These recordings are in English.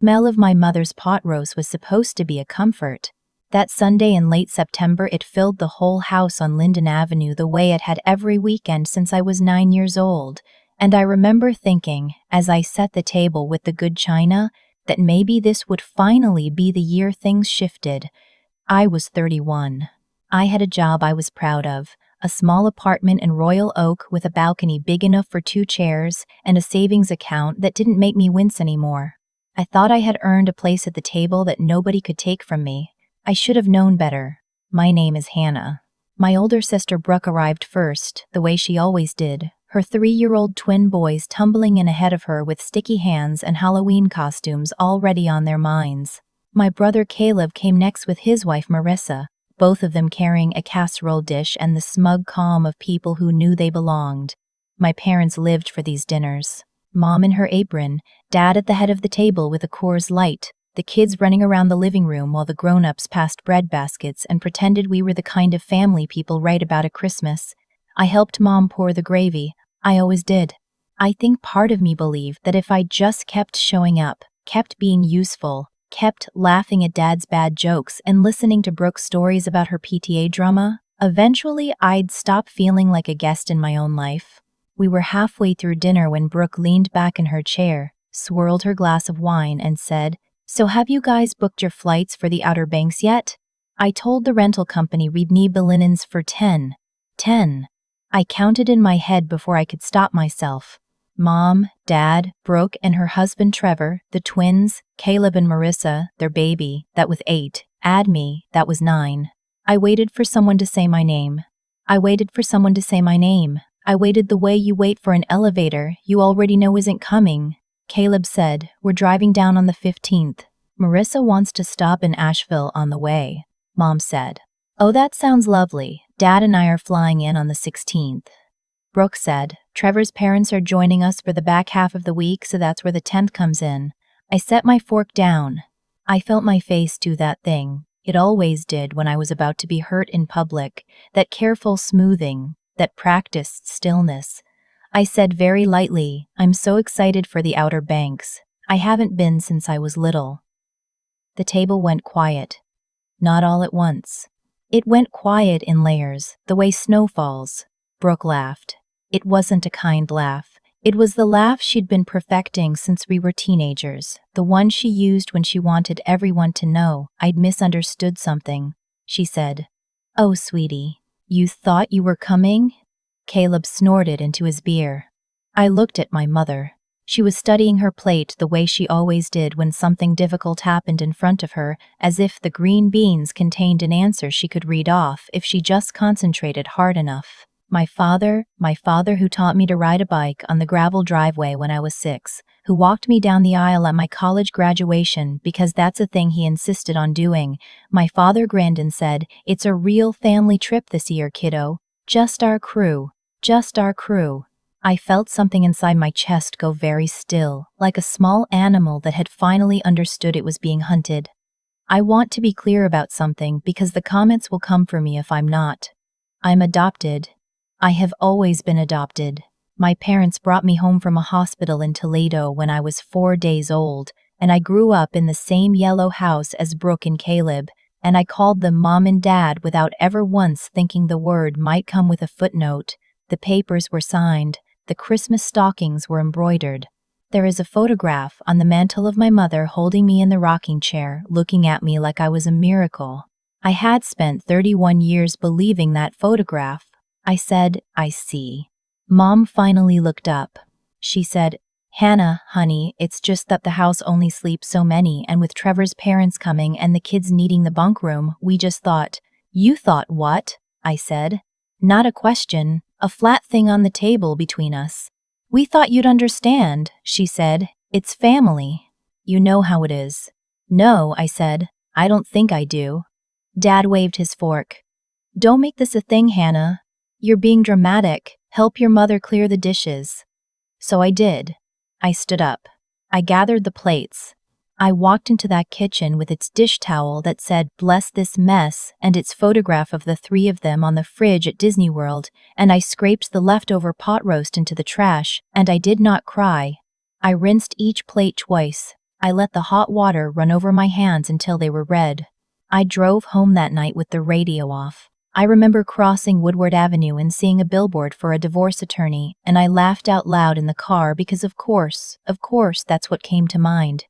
Smell of my mother's pot roast was supposed to be a comfort. That Sunday in late September, it filled the whole house on Linden Avenue the way it had every weekend since I was 9 years old. And I remember thinking, as I set the table with the good china, that maybe this would finally be the year things shifted. I was 31. I had a job I was proud of, a small apartment in Royal Oak with a balcony big enough for 2 chairs, and a savings account that didn't make me wince anymore. I thought I had earned a place at the table that nobody could take from me. I should have known better. My name is Hannah. My older sister Brooke arrived first, the way she always did, her 3-year-old twin boys tumbling in ahead of her with sticky hands and Halloween costumes already on their minds. My brother Caleb came next with his wife Marissa, both of them carrying a casserole dish and the smug calm of people who knew they belonged. My parents lived for these dinners. Mom in her apron, Dad at the head of the table with a Coors Light, the kids running around the living room while the grown-ups passed bread baskets and pretended we were the kind of family people write about at Christmas. I helped Mom pour the gravy. I always did. I think part of me believed that if I just kept showing up, kept being useful, kept laughing at Dad's bad jokes and listening to Brooke's stories about her PTA drama, eventually I'd stop feeling like a guest in my own life. We were halfway through dinner when Brooke leaned back in her chair, swirled her glass of wine, and said, "So have you guys booked your flights for the Outer Banks yet?" I told the rental company we'd need the linens for 10. I counted in my head before I could stop myself. Mom, Dad, Brooke and her husband Trevor, the twins, Caleb and Marissa, their baby, that was 8, add me, that was 9. I waited for someone to say my name. I waited the way you wait for an elevator you already know isn't coming. Caleb said, "We're driving down on the 15th. Marissa wants to stop in Asheville on the way." Mom said, "Oh, that sounds lovely. Dad and I are flying in on the 16th. Brooke said, "Trevor's parents are joining us for the back half of the week, so that's where the 10th comes in." I set my fork down. I felt my face do that thing it always did when I was about to be hurt in public, that careful smoothing, that practiced stillness. I said very lightly, "I'm so excited for the Outer Banks. I haven't been since I was little." The table went quiet. Not all at once. It went quiet in layers, the way snow falls. Brooke laughed. It wasn't a kind laugh. It was the laugh she'd been perfecting since we were teenagers, the one she used when she wanted everyone to know I'd misunderstood something. She said, "Oh, sweetie, you thought you were coming?" Caleb snorted into his beer. I looked at my mother. She was studying her plate the way she always did when something difficult happened in front of her, as if the green beans contained an answer she could read off if she just concentrated hard enough. My father who taught me to ride a bike on the gravel driveway when I was 6, who walked me down the aisle at my college graduation because that's a thing he insisted on doing. My father grinned and said, "It's a real family trip this year, kiddo. Just our crew. I felt something inside my chest go very still, like a small animal that had finally understood it was being hunted. I want to be clear about something because the comments will come for me if I'm not. I'm adopted. I have always been adopted. My parents brought me home from a hospital in Toledo when I was 4 days old, and I grew up in the same yellow house as Brooke and Caleb, and I called them Mom and Dad without ever once thinking the word might come with a footnote. The papers were signed. The Christmas stockings were embroidered. There is a photograph on the mantel of my mother holding me in the rocking chair, looking at me like I was a miracle. I had spent 31 years believing that photograph. I said, "I see." Mom finally looked up. She said, "Hannah, honey, it's just that the house only sleeps so many, and with Trevor's parents coming and the kids needing the bunk room, we just thought." "You thought what?" I said. "Not a question, a flat thing on the table between us." "We thought you'd understand," she said. "It's family. You know how it is." "No," I said. "I don't think I do." Dad waved his fork. "Don't make this a thing, Hannah. You're being dramatic. Help your mother clear the dishes." So I did. I stood up. I gathered the plates. I walked into that kitchen with its dish towel that said, "Bless this mess," and its photograph of the 3 of them on the fridge at Disney World, and I scraped the leftover pot roast into the trash, and I did not cry. I rinsed each plate twice. I let the hot water run over my hands until they were red. I drove home that night with the radio off. I remember crossing Woodward Avenue and seeing a billboard for a divorce attorney, and I laughed out loud in the car because of course, that's what came to mind.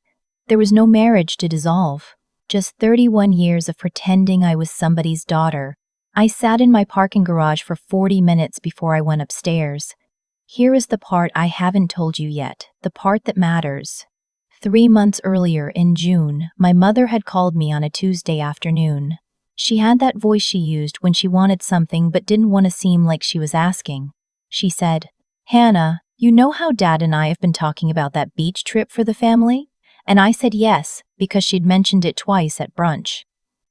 There was no marriage to dissolve. Just 31 years of pretending I was somebody's daughter. I sat in my parking garage for 40 minutes before I went upstairs. Here is the part I haven't told you yet, the part that matters. 3 months earlier in June, my mother had called me on a Tuesday afternoon. She had that voice she used when she wanted something but didn't want to seem like she was asking. She said, "Hannah, you know how Dad and I have been talking about that beach trip for the family?" And I said yes, because she'd mentioned it twice at brunch.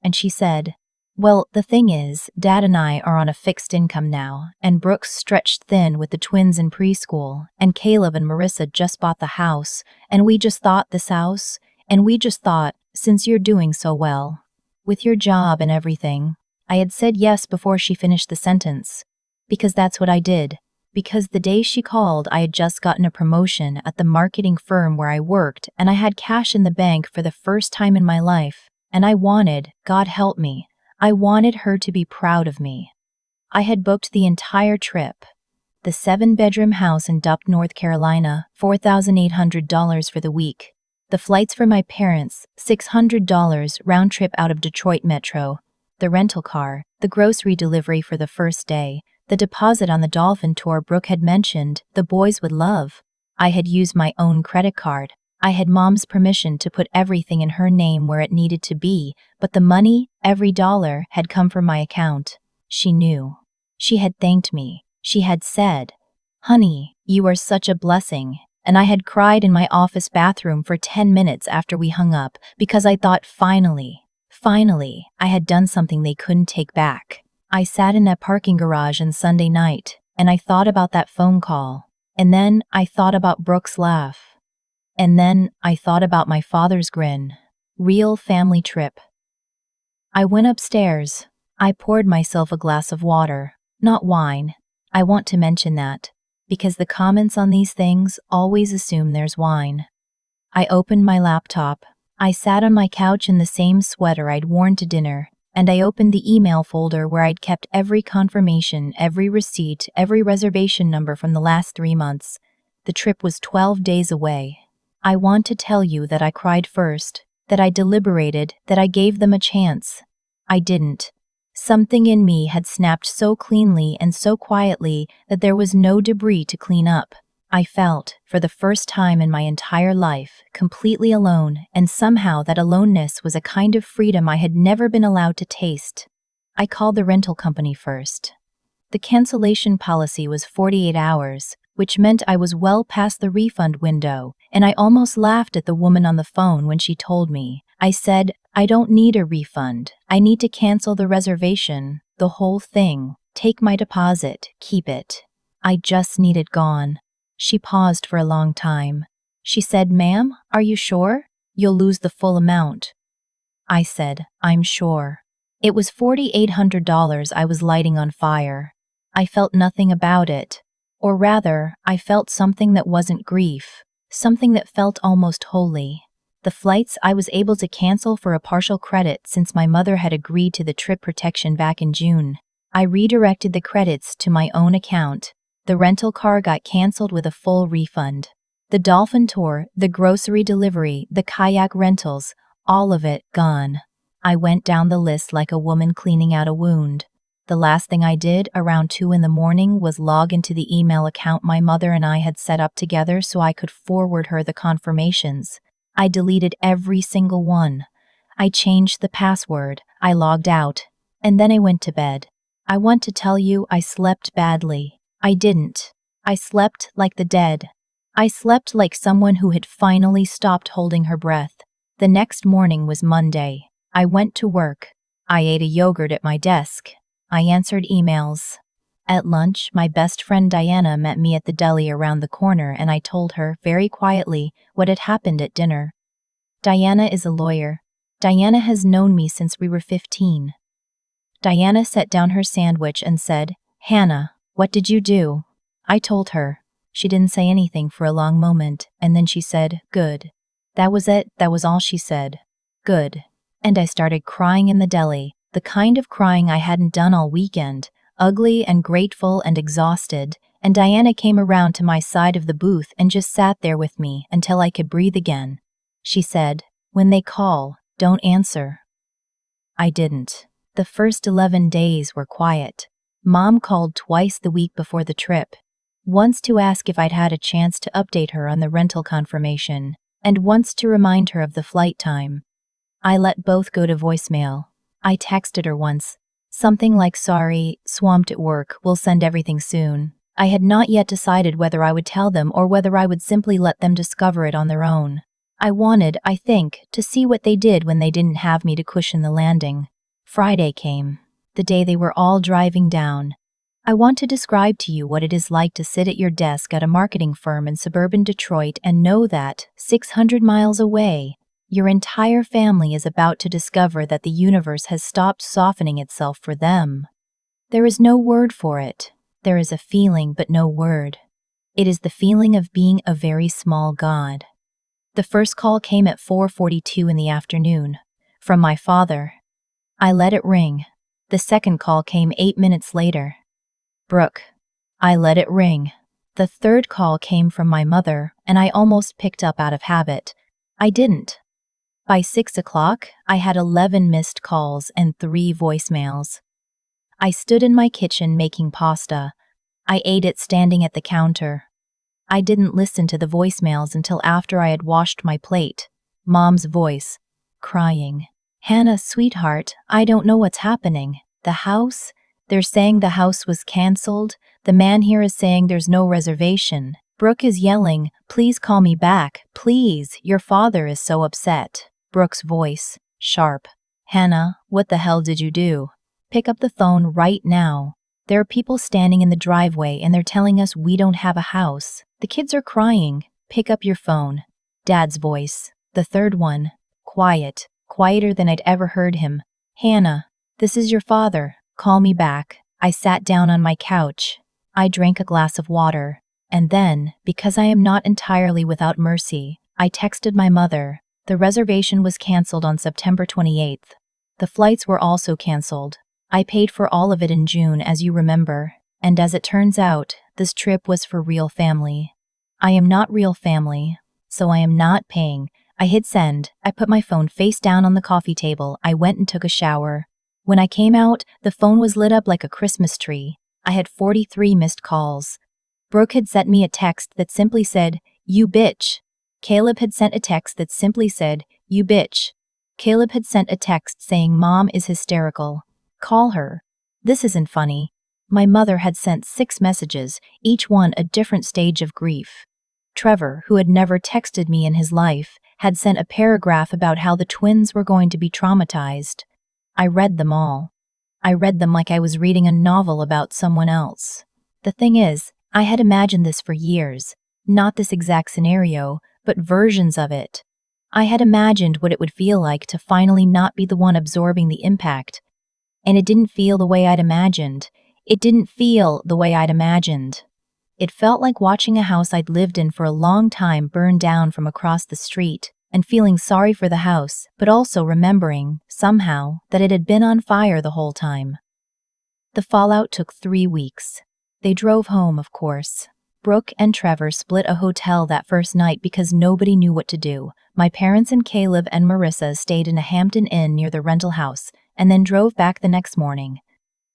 And she said, "Well, the thing is, Dad and I are on a fixed income now, and Brooke's stretched thin with the twins in preschool, and Caleb and Marissa just bought the house, and we just thought, since you're doing so well, with your job and everything." I had said yes before she finished the sentence. Because that's what I did. Because the day she called, I had just gotten a promotion at the marketing firm where I worked, and I had cash in the bank for the first time in my life, and I wanted, God help me, I wanted her to be proud of me. I had booked the entire trip. The 7-bedroom house in Dup, North Carolina, $4,800 for the week. The flights for my parents, $600 round trip out of Detroit Metro. The rental car, the grocery delivery for the first day, the deposit on the dolphin tour Brooke had mentioned, the boys would love. I had used my own credit card. I had Mom's permission to put everything in her name where it needed to be, but the money, every dollar, had come from my account. She knew. She had thanked me. She had said, "Honey, you are such a blessing." And I had cried in my office bathroom for 10 minutes after we hung up because I thought finally, I had done something they couldn't take back. I sat in that parking garage on Sunday night, and I thought about that phone call. And then I thought about Brooke's laugh. And then I thought about my father's grin. Real family trip. I went upstairs. I poured myself a glass of water, not wine. I want to mention that, because the comments on these things always assume there's wine. I opened my laptop. I sat on my couch in the same sweater I'd worn to dinner, and I opened the email folder where I'd kept every confirmation, every receipt, every reservation number from the last 3 months. The trip was 12 days away. I want to tell you that I cried first, that I deliberated, that I gave them a chance. I didn't. Something in me had snapped so cleanly and so quietly that there was no debris to clean up. I felt, for the first time in my entire life, completely alone, and somehow that aloneness was a kind of freedom I had never been allowed to taste. I called the rental company first. The cancellation policy was 48 hours, which meant I was well past the refund window, and I almost laughed at the woman on the phone when she told me. I said, "I don't need a refund. I need to cancel the reservation, the whole thing. Take my deposit, keep it. I just need it gone." She paused for a long time. She said, "Ma'am, are you sure? You'll lose the full amount." I said, "I'm sure." It was $4,800 I was lighting on fire. I felt nothing about it. Or rather, I felt something that wasn't grief, something that felt almost holy. The flights I was able to cancel for a partial credit since my mother had agreed to the trip protection back in June. I redirected the credits to my own account. The rental car got canceled with a full refund. The dolphin tour, the grocery delivery, the kayak rentals, all of it gone. I went down the list like a woman cleaning out a wound. The last thing I did around 2 in the morning was log into the email account my mother and I had set up together so I could forward her the confirmations. I deleted every single one. I changed the password. I logged out. And then I went to bed. I want to tell you I slept badly. I didn't. I slept like the dead. I slept like someone who had finally stopped holding her breath. The next morning was Monday. I went to work. I ate a yogurt at my desk. I answered emails. At lunch, my best friend Diana met me at the deli around the corner and I told her, very quietly, what had happened at dinner. Diana is a lawyer. Diana has known me since we were 15. Diana set down her sandwich and said, "Hannah, what did you do?" I told her. She didn't say anything for a long moment, and then she said, "Good." That was it, that was all she said. Good. And I started crying in the deli, the kind of crying I hadn't done all weekend, ugly and grateful and exhausted, and Diana came around to my side of the booth and just sat there with me until I could breathe again. She said, "When they call, don't answer." I didn't. The first 11 days were quiet. Mom called twice the week before the trip. Once to ask if I'd had a chance to update her on the rental confirmation, and once to remind her of the flight time. I let both go to voicemail. I texted her once. Something like, "Sorry, swamped at work, we'll send everything soon." I had not yet decided whether I would tell them or whether I would simply let them discover it on their own. I wanted, I think, to see what they did when they didn't have me to cushion the landing. Friday came, the day they were all driving down. I want to describe to you what it is like to sit at your desk at a marketing firm in suburban Detroit and know that, 600 miles away, your entire family is about to discover that the universe has stopped softening itself for them. There is no word for it. There is a feeling but no word. It is the feeling of being a very small god. The first call came at 4:42 in the afternoon, from my father. I let it ring. The second call came 8 minutes later. Brooke. I let it ring. The third call came from my mother, and I almost picked up out of habit. I didn't. By 6 o'clock, I had 11 missed calls and 3 voicemails. I stood in my kitchen making pasta. I ate it standing at the counter. I didn't listen to the voicemails until after I had washed my plate. Mom's voice, crying. "Hannah, sweetheart, I don't know what's happening. The house? They're saying the house was canceled. The man here is saying there's no reservation. Brooke is yelling, 'Please call me back, please, your father is so upset.'" Brooke's voice, sharp. "Hannah, what the hell did you do? Pick up the phone right now. There are people standing in the driveway and they're telling us we don't have a house. The kids are crying. Pick up your phone." Dad's voice, the third one, quiet, quieter than I'd ever heard him. "Hannah, this is your father. Call me back." I sat down on my couch. I drank a glass of water. And then, because I am not entirely without mercy, I texted my mother. The reservation was canceled on September 28th. The flights were also canceled. I paid for all of it in June, as you remember, and as it turns out, this trip was for real family. I am not real family, so I am not paying. I hit send. I put my phone face down on the coffee table. I went and took a shower. When I came out, the phone was lit up like a Christmas tree. I had 43 missed calls. Brooke had sent me a text that simply said, "You bitch." Caleb had sent a text that simply said, "You bitch." Caleb had sent a text saying Mom is hysterical. Call her. This isn't funny. My mother had sent 6 messages, each one a different stage of grief. Trevor, who had never texted me in his life, had sent a paragraph about how the twins were going to be traumatized. I read them all. I read them like I was reading a novel about someone else. The thing is, I had imagined this for years. Not this exact scenario, but versions of it. I had imagined what it would feel like to finally not be the one absorbing the impact. And it didn't feel the way I'd imagined. It didn't feel the way I'd imagined. It felt like watching a house I'd lived in for a long time burn down from across the street, and feeling sorry for the house, but also remembering, somehow, that it had been on fire the whole time. The fallout took 3 weeks. They drove home, of course. Brooke and Trevor split a hotel that first night because nobody knew what to do. My parents and Caleb and Marissa stayed in a Hampton Inn near the rental house, and then drove back the next morning.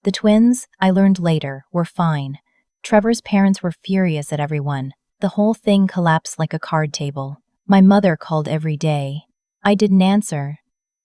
The twins, I learned later, were fine. Trevor's parents were furious at everyone. The whole thing collapsed like a card table. My mother called every day. I didn't answer.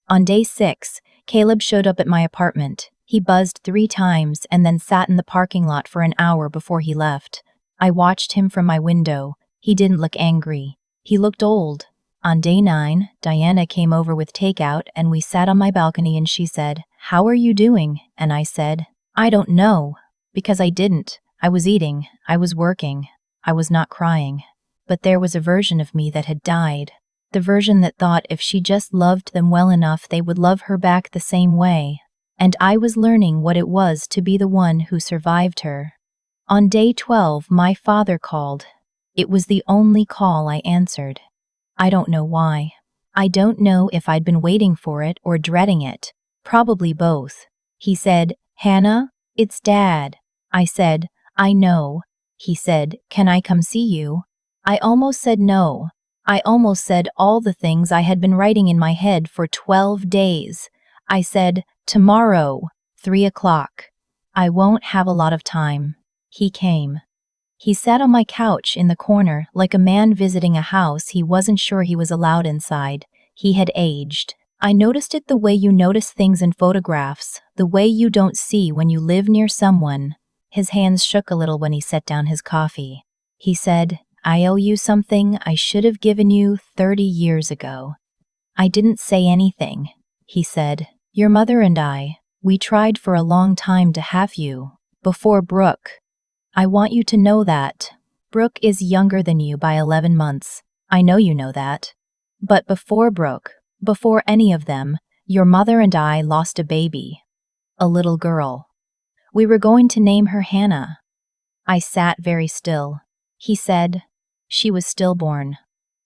On day 6, Caleb showed up at my apartment. He buzzed 3 times and then sat in the parking lot for an hour before he left. I watched him from my window. He didn't look angry. He looked old. On day 9, Diana came over with takeout and we sat on my balcony and she said, "How are you doing?" And I said, "I don't know." Because I didn't. I was eating. I was working. I was not crying. But there was a version of me that had died. The version that thought if she just loved them well enough they would love her back the same way. And I was learning what it was to be the one who survived her. On day 12, my father called. It was the only call I answered. I don't know why. I don't know if I'd been waiting for it or dreading it. Probably both. He said, "Hannah, it's Dad." I said, "I know." He said, "Can I come see you?" I almost said no. I almost said all the things I had been writing in my head for 12 days. I said, "Tomorrow, 3 o'clock. I won't have a lot of time." He came. He sat on my couch in the corner like a man visiting a house he wasn't sure he was allowed inside. He had aged. I noticed it the way you notice things in photographs, the way you don't see when you live near someone. His hands shook a little when he set down his coffee. He said, "I owe you something I should have given you 30 years ago." I didn't say anything. He said, "Your mother and I, we tried for a long time to have you. Before Brooke. I want you to know that. Brooke is younger than you by 11 months. I know you know that. But before Brooke, before any of them, your mother and I lost a baby. A little girl. We were going to name her Hannah." I sat very still. He said, "She was stillborn.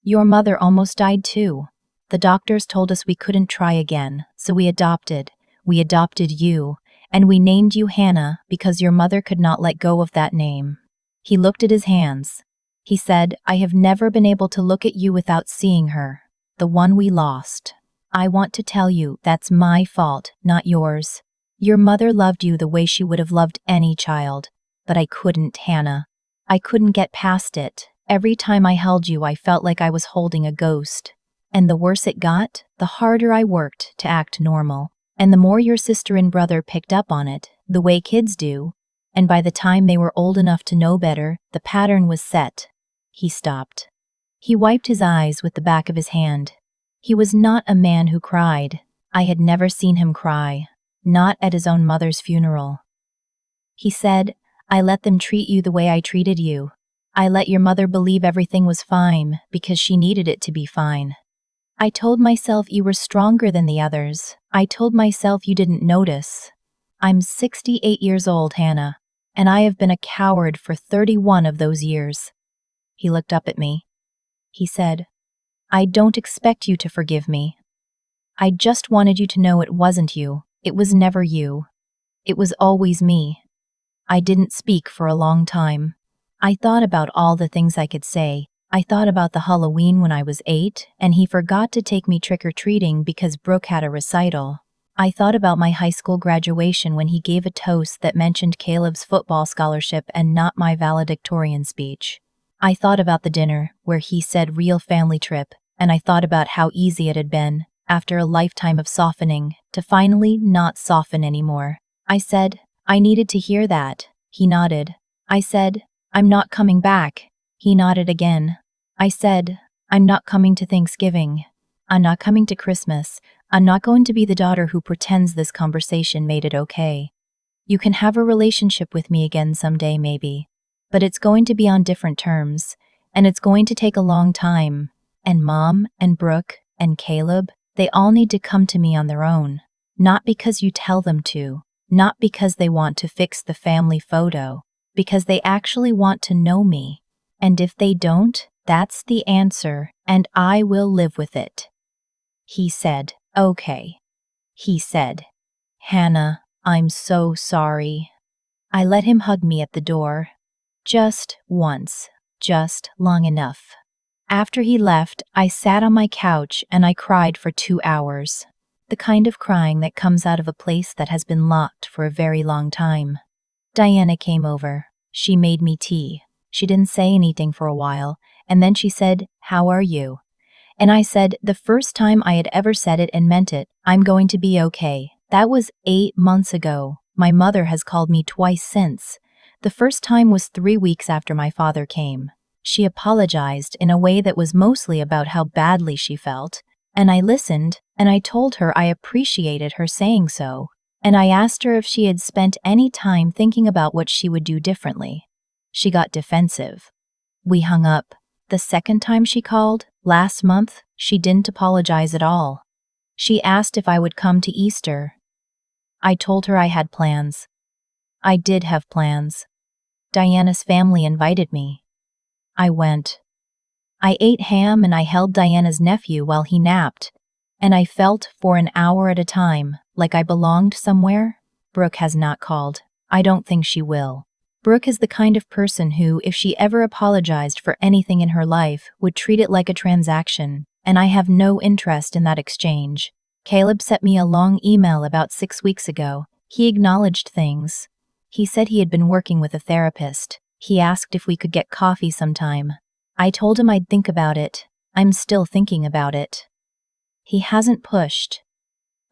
Your mother almost died too. The doctors told us we couldn't try again, so we adopted. We adopted you, and we named you Hannah because your mother could not let go of that name." He looked at his hands. He said, "I have never been able to look at you without seeing her, the one we lost. I want to tell you that's my fault, not yours. Your mother loved you the way she would have loved any child, but I couldn't, Hannah. I couldn't get past it. Every time I held you, I felt like I was holding a ghost. And the worse it got, the harder I worked to act normal. And the more your sister and brother picked up on it, the way kids do, and by the time they were old enough to know better, the pattern was set." He stopped. He wiped his eyes with the back of his hand. He was not a man who cried. I had never seen him cry, not at his own mother's funeral. He said, "I let them treat you the way I treated you. I let your mother believe everything was fine because she needed it to be fine. I told myself you were stronger than the others. I told myself you didn't notice. I'm 68 years old, Hannah, and I have been a coward for 31 of those years." He looked up at me. He said, "I don't expect you to forgive me. I just wanted you to know it wasn't you. It was never you. It was always me." I didn't speak for a long time. I thought about all the things I could say. I thought about the Halloween when I was 8, and he forgot to take me trick-or-treating because Brooke had a recital. I thought about my high school graduation when he gave a toast that mentioned Caleb's football scholarship and not my valedictorian speech. I thought about the dinner, where he said real family trip, and I thought about how easy it had been, after a lifetime of softening, to finally not soften anymore. I said, "I needed to hear that." He nodded. I said, "I'm not coming back." He nodded again. I said, "I'm not coming to Thanksgiving. I'm not coming to Christmas. I'm not going to be the daughter who pretends this conversation made it okay. You can have a relationship with me again someday, maybe. But it's going to be on different terms, and it's going to take a long time. And Mom, and Brooke, and Caleb, they all need to come to me on their own. Not because you tell them to, not because they want to fix the family photo, because they actually want to know me. And if they don't, that's the answer, and I will live with it." He said, "Okay." He said, "Hannah, I'm so sorry." I let him hug me at the door. Just once, just long enough. After he left, I sat on my couch and I cried for 2 hours. The kind of crying that comes out of a place that has been locked for a very long time. Diana came over. She made me tea. She didn't say anything for a while, and then she said, "How are you?" And I said, the first time I had ever said it and meant it, "I'm going to be okay." That was 8 months ago. My mother has called me twice since. The first time was 3 weeks after my father came. She apologized in a way that was mostly about how badly she felt, and I listened, and I told her I appreciated her saying so, and I asked her if she had spent any time thinking about what she would do differently. She got defensive. We hung up. The second time she called, last month, she didn't apologize at all. She asked if I would come to Easter. I told her I had plans. I did have plans. Diana's family invited me. I went. I ate ham and I held Diana's nephew while he napped. And I felt, for an hour at a time, like I belonged somewhere. Brooke has not called. I don't think she will. Brooke is the kind of person who, if she ever apologized for anything in her life, would treat it like a transaction, and I have no interest in that exchange. Caleb sent me a long email about 6 weeks ago. He acknowledged things. He said he had been working with a therapist. He asked if we could get coffee sometime. I told him I'd think about it. I'm still thinking about it. He hasn't pushed.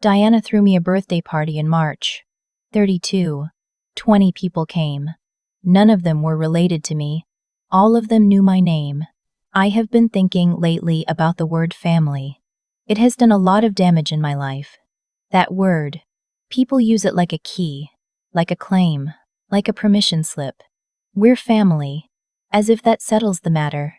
Diana threw me a birthday party in March. 32. 20 people came. None of them were related to me. All of them knew my name. I have been thinking lately about the word family. It has done a lot of damage in my life. That word. People use it like a key, like a claim, like a permission slip. We're family. As if that settles the matter.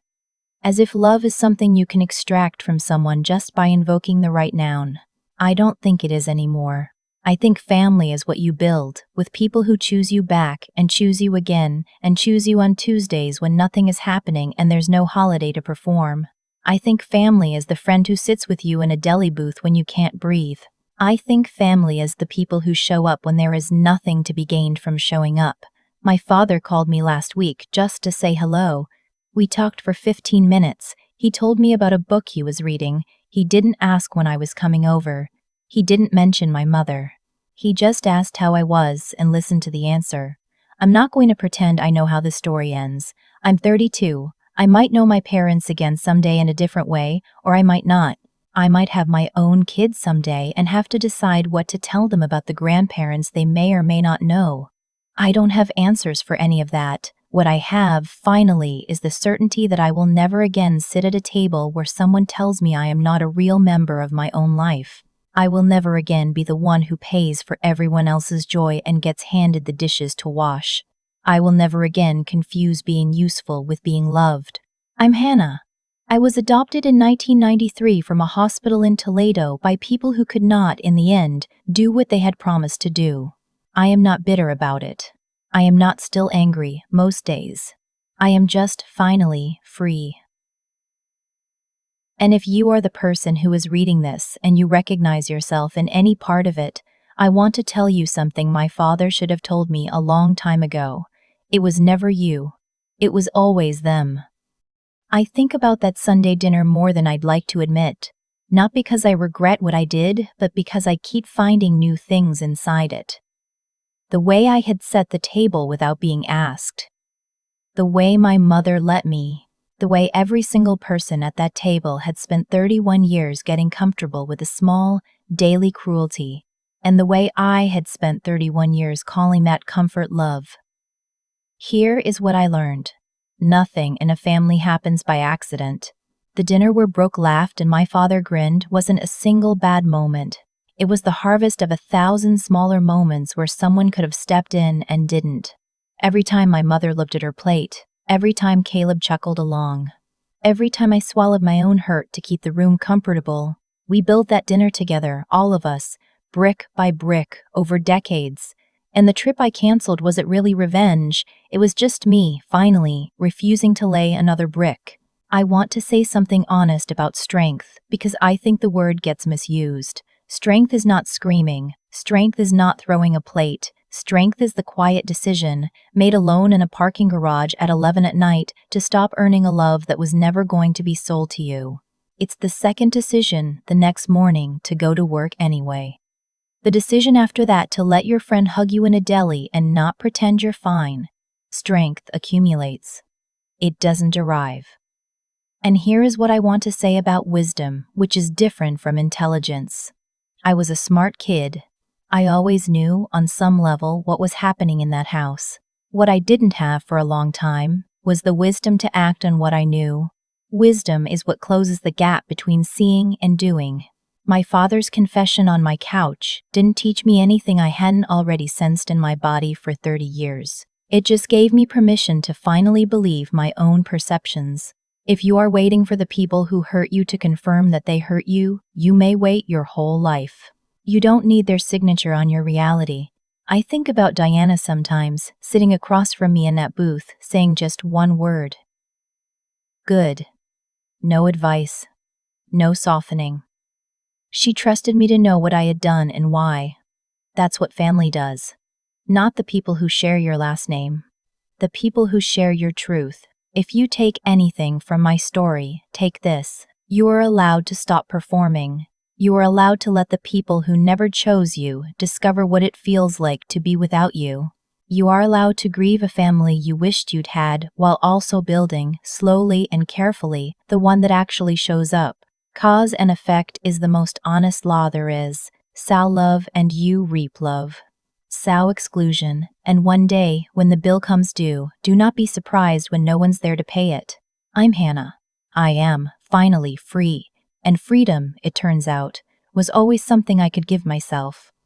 As if love is something you can extract from someone just by invoking the right noun. I don't think it is anymore. I think family is what you build, with people who choose you back and choose you again and choose you on Tuesdays when nothing is happening and there's no holiday to perform. I think family is the friend who sits with you in a deli booth when you can't breathe. I think family is the people who show up when there is nothing to be gained from showing up. My father called me last week just to say hello. We talked for 15 minutes. He told me about a book he was reading. He didn't ask when I was coming over. He didn't mention my mother. He just asked how I was and listened to the answer. I'm not going to pretend I know how the story ends. I'm 32. I might know my parents again someday in a different way, or I might not. I might have my own kids someday and have to decide what to tell them about the grandparents they may or may not know. I don't have answers for any of that. What I have, finally, is the certainty that I will never again sit at a table where someone tells me I am not a real member of my own life. I will never again be the one who pays for everyone else's joy and gets handed the dishes to wash. I will never again confuse being useful with being loved. I'm Hannah. I was adopted in 1993 from a hospital in Toledo by people who could not, in the end, do what they had promised to do. I am not bitter about it. I am not still angry, most days. I am just, finally, free. And if you are the person who is reading this and you recognize yourself in any part of it, I want to tell you something my father should have told me a long time ago. It was never you. It was always them. I think about that Sunday dinner more than I'd like to admit, not because I regret what I did, but because I keep finding new things inside it. The way I had set the table without being asked. The way my mother let me. The way every single person at that table had spent 31 years getting comfortable with a small, daily cruelty. And the way I had spent 31 years calling that comfort love. Here is what I learned. Nothing in a family happens by accident. The dinner where Brooke laughed and my father grinned wasn't a single bad moment. It was the harvest of 1,000 smaller moments where someone could have stepped in and didn't. Every time my mother looked at her plate, every time Caleb chuckled along, every time I swallowed my own hurt to keep the room comfortable, we built that dinner together, all of us, brick by brick, over decades. And the trip I canceled wasn't really revenge, it was just me, finally, refusing to lay another brick. I want to say something honest about strength, because I think the word gets misused. Strength is not screaming. Strength is not throwing a plate. Strength is the quiet decision, made alone in a parking garage at 11 at night, to stop earning a love that was never going to be sold to you. It's the second decision, the next morning, to go to work anyway. The decision after that to let your friend hug you in a deli and not pretend you're fine. Strength accumulates. It doesn't arrive. And here is what I want to say about wisdom, which is different from intelligence. I was a smart kid. I always knew, on some level, what was happening in that house. What I didn't have for a long time was the wisdom to act on what I knew. Wisdom is what closes the gap between seeing and doing. My father's confession on my couch didn't teach me anything I hadn't already sensed in my body for 30 years. It just gave me permission to finally believe my own perceptions. If you are waiting for the people who hurt you to confirm that they hurt you, you may wait your whole life. You don't need their signature on your reality. I think about Diana sometimes, sitting across from me in that booth, saying just one word. Good. No advice. No softening. She trusted me to know what I had done and why. That's what family does. Not the people who share your last name. The people who share your truth. If you take anything from my story, take this. You are allowed to stop performing. You are allowed to let the people who never chose you discover what it feels like to be without you. You are allowed to grieve a family you wished you'd had while also building, slowly and carefully, the one that actually shows up. Cause and effect is the most honest law there is. Sow love and you reap love. Sow exclusion, and one day, when the bill comes due, do not be surprised when no one's there to pay it. I'm Hannah. I am, finally, free. And freedom, it turns out, was always something I could give myself.